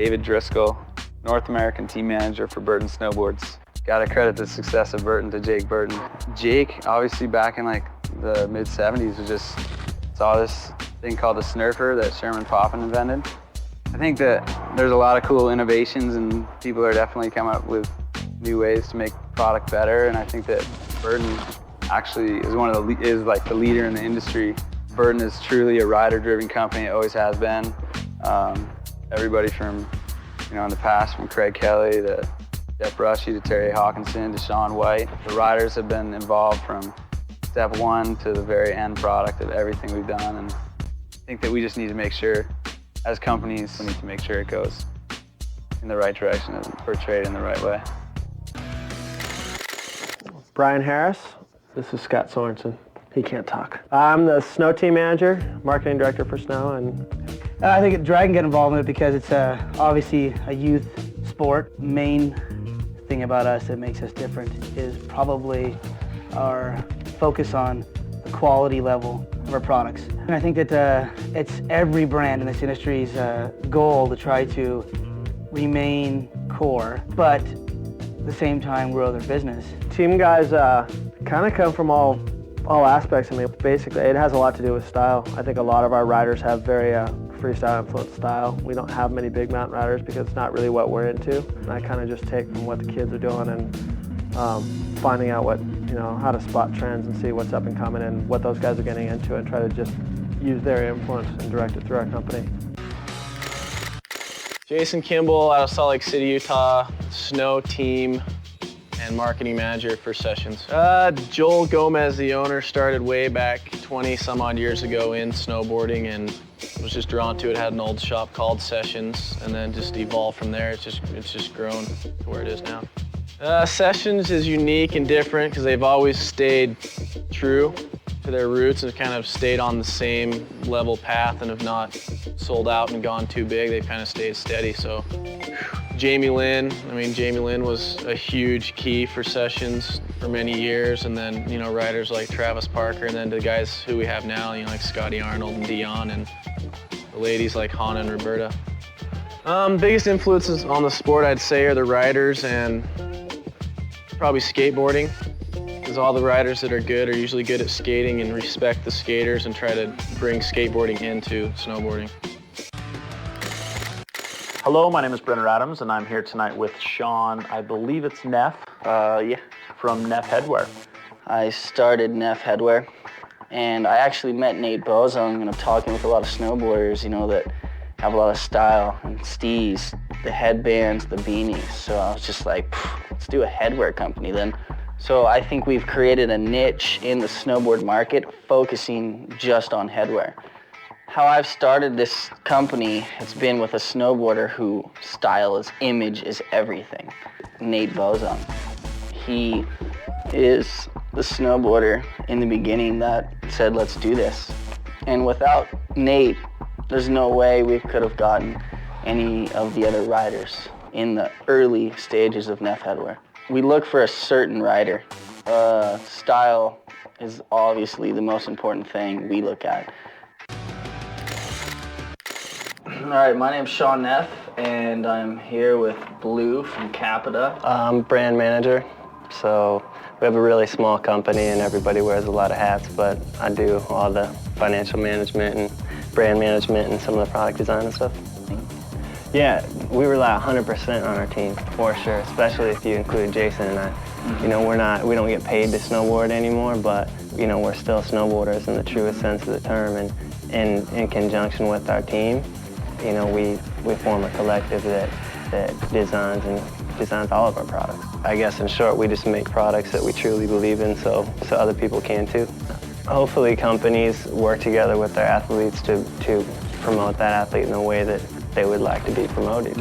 David Driscoll, North American team manager for Burton Snowboards. Gotta credit the success of Burton to Jake Burton. Jake, obviously back in like the mid-70s, was just saw this thing called the Snurfer that Sherman Poppin invented. I think that there's a lot of cool innovations and people are definitely coming up with new ways to make product better, and I think that Burton actually is like the leader in the industry. Burton is truly a rider-driven company. It always has been. Everybody from, in the past, from Craig Kelly to Jeff Brushy to Terry Hawkinson to Sean White. The riders have been involved from step one to the very end product of everything we've done, and I think that we just need to make sure, as companies, we need to make sure it goes in the right direction and portrayed in the right way. Brian Harris, this is Scott Sorensen. He can't talk. I'm the Snow team manager, marketing director for Snow, and I think Drag can get involved in it because it's obviously a youth sport. Main thing about us that makes us different is probably our focus on the quality level of our products. And I think that it's every brand in this industry's goal to try to remain core, but at the same time grow their business. team guys kind of come from all aspects. I mean, basically, it has a lot to do with style. I think a lot of our riders have very freestyle influenced style. We don't have many big mountain riders because it's not really what we're into. And I kind of just take from what the kids are doing and finding out how to spot trends and see what's up and coming and what those guys are getting into and try to just use their influence and direct it through our company. Jason Kimball out of Salt Lake City, Utah, Snow team and marketing manager for Sessions. Joel Gomez, the owner, started way back 20 some odd years ago in snowboarding and was just drawn to it. Had an old shop called Sessions and then just evolved from there. It's just grown to where it is now. Sessions is unique and different because they've always stayed true to their roots and kind of stayed on the same level path and have not sold out and gone too big. They've kind of stayed steady. So Jamie Lynn was a huge key for Sessions for many years, and then riders like Travis Parker, and then the guys who we have now, like Scotty Arnold and Dion, and the ladies like Hannah and Roberta. Biggest influences on the sport, I'd say, are the riders and probably skateboarding, because all the riders that are good are usually good at skating and respect the skaters and try to bring skateboarding into snowboarding. Hello, my name is Brenner Adams, and I'm here tonight with Sean, I believe it's Neff? Yeah. From Neff Headwear. I started Neff Headwear, and I actually met Nate Bozung, and I'm talking with a lot of snowboarders, that have a lot of style, and stees, the headbands, the beanies. So I was just like, let's do a headwear company then. So I think we've created a niche in the snowboard market focusing just on headwear. How I've started this company, it's been with a snowboarder who style is image is everything, Nate Bozung. He is the snowboarder in the beginning that said, let's do this. And without Nate, there's no way we could have gotten any of the other riders in the early stages of Neff Headwear. We look for a certain rider. Style is obviously the most important thing we look at. All right, my name's Sean Neff, and I'm here with Blue from Capita. I'm brand manager, so we have a really small company and everybody wears a lot of hats, but I do all the financial management and brand management and some of the product design and stuff. Yeah, we rely 100% on our team, for sure, especially if you include Jason and I. We don't get paid to snowboard anymore, but we're still snowboarders in the truest sense of the term, and in conjunction with our team, we form a collective that designs all of our products. I guess in short, we just make products that we truly believe in so other people can too. Hopefully companies work together with their athletes to promote that athlete in the way that they would like to be promoted,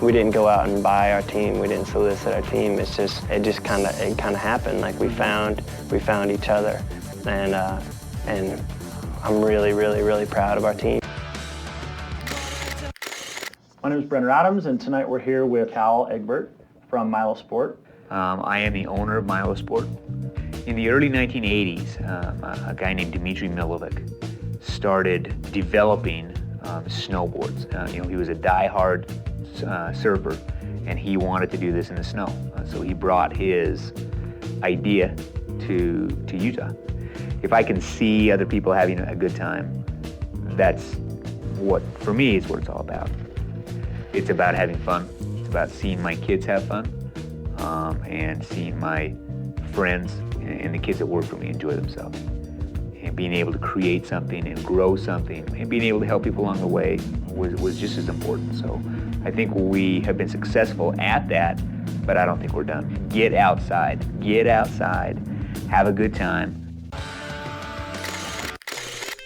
We didn't go out and buy our team, we didn't solicit our team, it just kind of happened. Like we found each other, and I'm really, really, really proud of our team. My name is Brenner Adams, and tonight we're here with Cal Egbert from Milo Sport. I am the owner of Milo Sport. In the early 1980s, a guy named Dmitry Milovic started developing snowboards. He was a die-hard surfer, and he wanted to do this in the snow. So he brought his idea to Utah. If I can see other people having a good time, that's what, for me, is what it's all about. It's about having fun. It's about seeing my kids have fun, and seeing my friends and the kids that work for me enjoy themselves. And being able to create something and grow something and being able to help people along the way was just as important. So I think we have been successful at that, but I don't think we're done. Get outside, have a good time.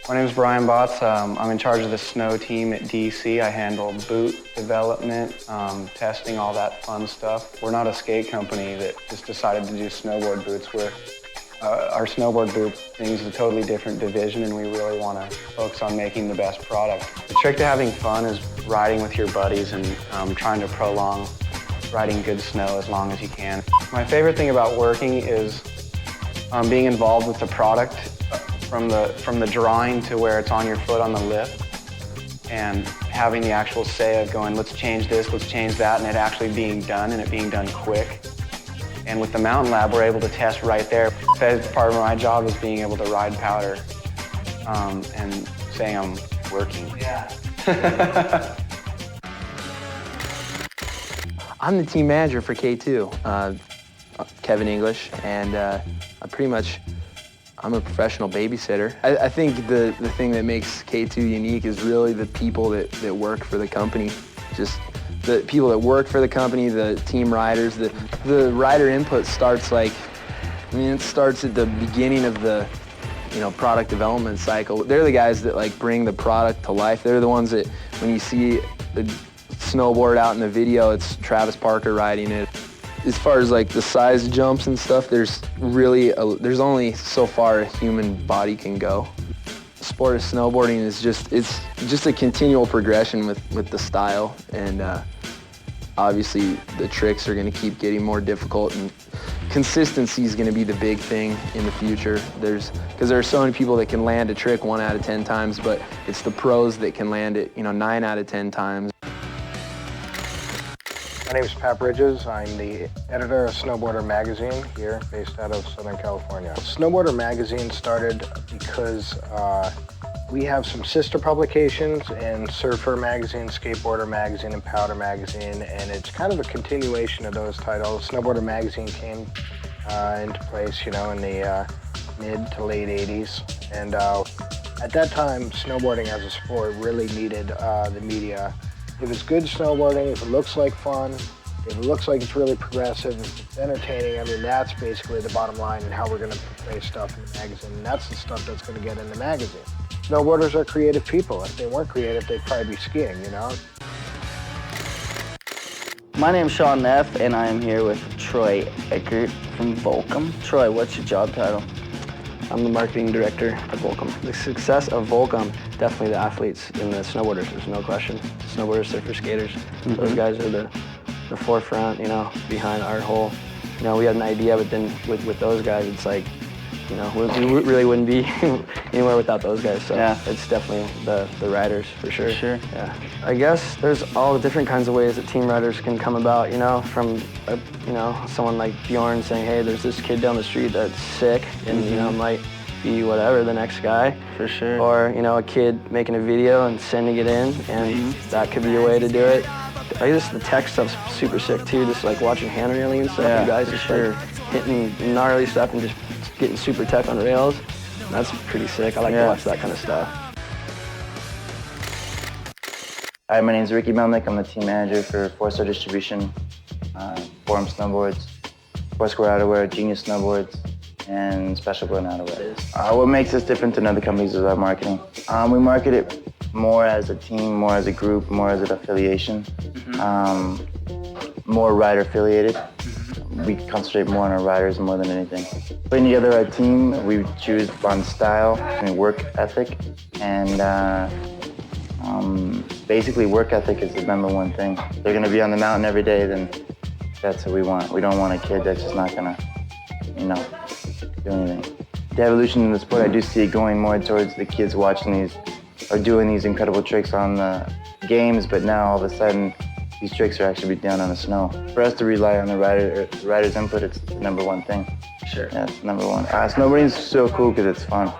My name is Brian Botts. I'm in charge of the snow team at DC. I handle boot development, testing, all that fun stuff. We're not a skate company that just decided to do snowboard boots. Our snowboard boot thing is a totally different division, and we really want to focus on making the best product. The trick to having fun is riding with your buddies and trying to prolong riding good snow as long as you can. My favorite thing about working is being involved with the product. From the drawing to where it's on your foot on the lift, and having the actual say of going, let's change this, let's change that, and it actually being done, and it being done quick. And with the Mountain Lab, we're able to test right there. That's part of my job, is being able to ride powder and saying I'm working. Yeah. I'm the team manager for K2, Kevin English, and I'm a professional babysitter. I think the thing that makes K2 unique is really the people that work for the company. Just the people that work for the company, the team riders. The rider input starts it starts at the beginning of the product development cycle. They're the guys that bring the product to life. They're the ones that when you see the snowboard out in the video, it's Travis Parker riding it. As far as the size jumps and stuff, there's only so far a human body can go. The sport of snowboarding is just a continual progression with the style, and obviously the tricks are going to keep getting more difficult, and consistency is going to be the big thing in the future. Because there are so many people that can land a trick 1 out of 10 times, but it's the pros that can land it 9 out of 10 times. My name is Pat Bridges. I'm the editor of Snowboarder Magazine here, based out of Southern California. Snowboarder Magazine started because we have some sister publications in Surfer Magazine, Skateboarder Magazine, and Powder Magazine, and it's kind of a continuation of those titles. Snowboarder Magazine came into place, in the mid to late 80s, and at that time, snowboarding as a sport really needed the media. If it's good snowboarding, if it looks like fun, if it looks like it's really progressive, if it's entertaining, that's basically the bottom line and how we're going to portray stuff in the magazine. And that's the stuff that's going to get in the magazine. Snowboarders are creative people. If they weren't creative, they'd probably be skiing, My name's Sean Neff, and I am here with Troy Eckert from Volcom. Troy, what's your job title? I'm the marketing director at Volcom. The success of Volcom, definitely the athletes and the snowboarders, there's no question. Snowboarders, surfers, skaters, those guys are the forefront, behind our whole, we had an idea, but then with those guys, it's we really wouldn't be anywhere without those guys. So yeah, it's definitely the riders for sure. Yeah. I guess there's all the different kinds of ways that team riders can come about, from someone like Bjorn saying, hey, there's this kid down the street that's sick, and might be whatever, the next guy. For sure. Or, a kid making a video and sending it in, and that could be a way to do it. I guess the tech stuff's super sick too, just watching hand railing and stuff. Yeah, you guys just hitting gnarly stuff and just getting super tech on rails. That's pretty sick. I like to watch that kind of stuff. Hi, my name is Ricky Melnick. I'm the team manager for Four-Star Distribution, Forum Snowboards, Foursquare Outerwear, Genius Snowboards, and Special Blend Outerwear. What makes us different than other companies is our marketing. We market it more as a team, more as a group, more as an affiliation, more rider affiliated. We concentrate more on our riders more than anything. Putting together our team, we choose on style and work ethic, and basically work ethic is the #1 thing. If they're gonna be on the mountain every day, then that's what we want. We don't want a kid that's just not gonna, do anything. The evolution in the sport, I do see it going more towards the kids watching these are doing these incredible tricks on the games, but now all of a sudden, these tricks are actually done on the snow. For us to rely on the rider's input, it's the #1 thing. Sure. Yeah, it's #1. Snowboarding is so cool because it's fun.